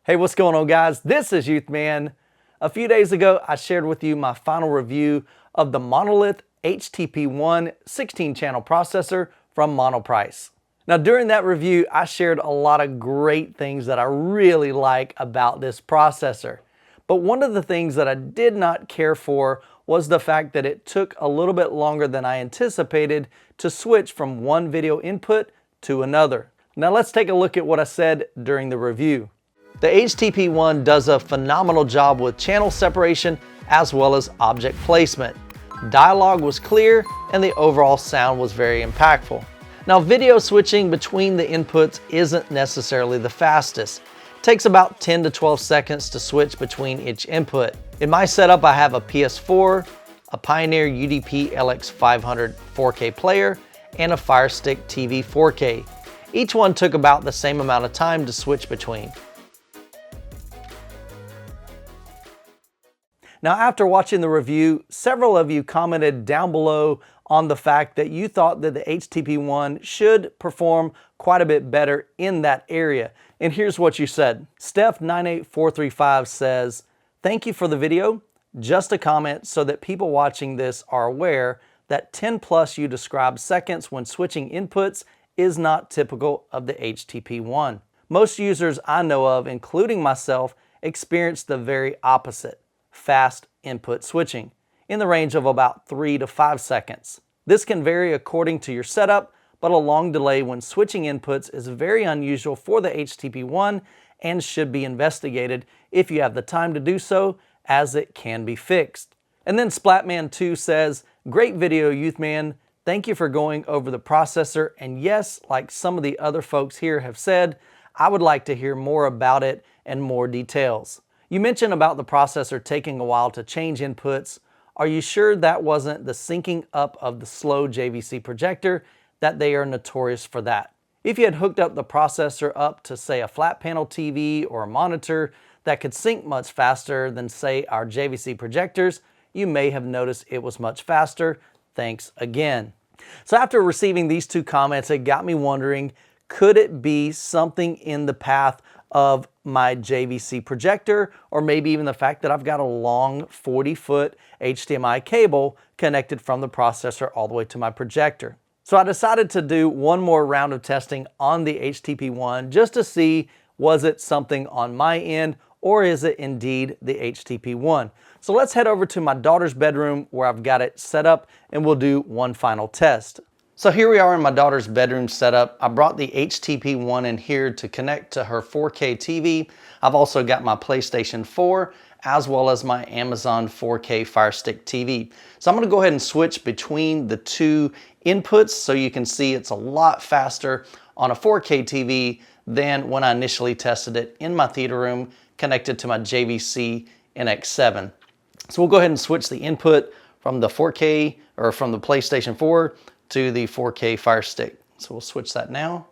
Hey, what's going on, guys? This is Youthman. A few days ago, I shared with you my final review of the Monolith HTP-1 16-channel processor from Monoprice. Now, during that review, I shared a lot of great things that I really like about this processor. But one of the things that I did not care for was the fact that it took a little bit longer than I anticipated to switch from one video input to another. Now, let's take a look at what I said during the review. The HTP-1 does a phenomenal job with channel separation as well as object placement. Dialogue was clear and the overall sound was very impactful. Now, video switching between the inputs isn't necessarily the fastest. It takes about 10 to 12 seconds to switch between each input. In my setup, I have a PS4, a Pioneer UDP LX500 4K player, and a Fire Stick TV 4K. Each one took about the same amount of time to switch between. Now, after watching the review, several of you commented down below on the fact that you thought that the HTP-1 should perform quite a bit better in that area. And here's what you said. Steph98435 says, "Thank you for the video. Just a comment so that people watching this are aware that 10 plus you described seconds when switching inputs is not typical of the HTP-1. Most users I know of, including myself, experience the very opposite. Fast input switching in the range of about 3 to 5 seconds. This can vary according to your setup, but a long delay when switching inputs is very unusual for the HTP-1 and should be investigated if you have the time to do so, as it can be fixed." And then Splatman2 says, "Great video, Youthman. Thank you for going over the processor, and yes, like some of the other folks here have said, I would like to hear more about it and more details. You mentioned about the processor taking a while to change inputs. Are you sure that wasn't the syncing up of the slow JVC projector, that they are notorious for that? If you had hooked up the processor up to, say, a flat panel TV or a monitor that could sync much faster than, say, our JVC projectors, you may have noticed it was much faster. Thanks again." So after receiving these two comments, it got me wondering, could it be something in the path of my JVC projector, or maybe even the fact that I've got a long 40-foot HDMI cable connected from the processor all the way to my projector? So I decided to do one more round of testing on the HTP-1 just to see, was it something on my end, or is it indeed the HTP-1? So let's head over to my daughter's bedroom where I've got it set up, and we'll do one final test. So here we are in my daughter's bedroom setup. I brought the HTP-1 in here to connect to her 4K TV. I've also got my PlayStation 4 as well as my Amazon 4K Fire Stick TV. So I'm gonna go ahead and switch between the two inputs so you can see it's a lot faster on a 4K TV than when I initially tested it in my theater room connected to my JVC NX7. So we'll go ahead and switch the input from the 4K or from the PlayStation 4 to the 4K Fire Stick. So we'll switch that now.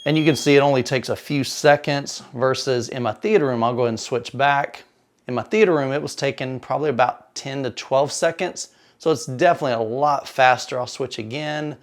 And you can see it only takes a few seconds versus in my theater room, I'll go ahead and switch back. In my theater room, it was taking probably about 10 to 12 seconds. So it's definitely a lot faster. I'll switch again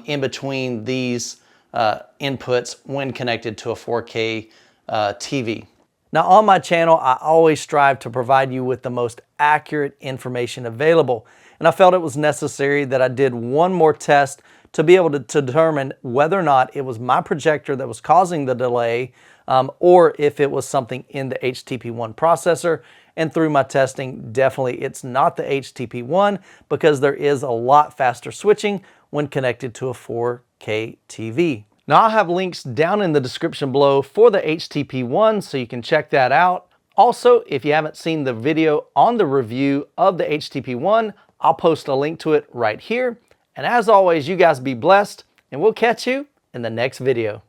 in between these inputs when connected to a 4K TV. Now, on my channel, I always strive to provide you with the most accurate information available. And I felt it was necessary that I did one more test to be able to determine whether or not it was my projector that was causing the delay, or if it was something in the HTP-1 processor. And through my testing, definitely it's not the HTP-1, because there is a lot faster switching when connected to a 4K TV. Now, I'll have links down in the description below for the HTP-1 so you can check that out. Also, if you haven't seen the video on the review of the HTP-1, I'll post a link to it right here. And as always, you guys be blessed, and we'll catch you in the next video.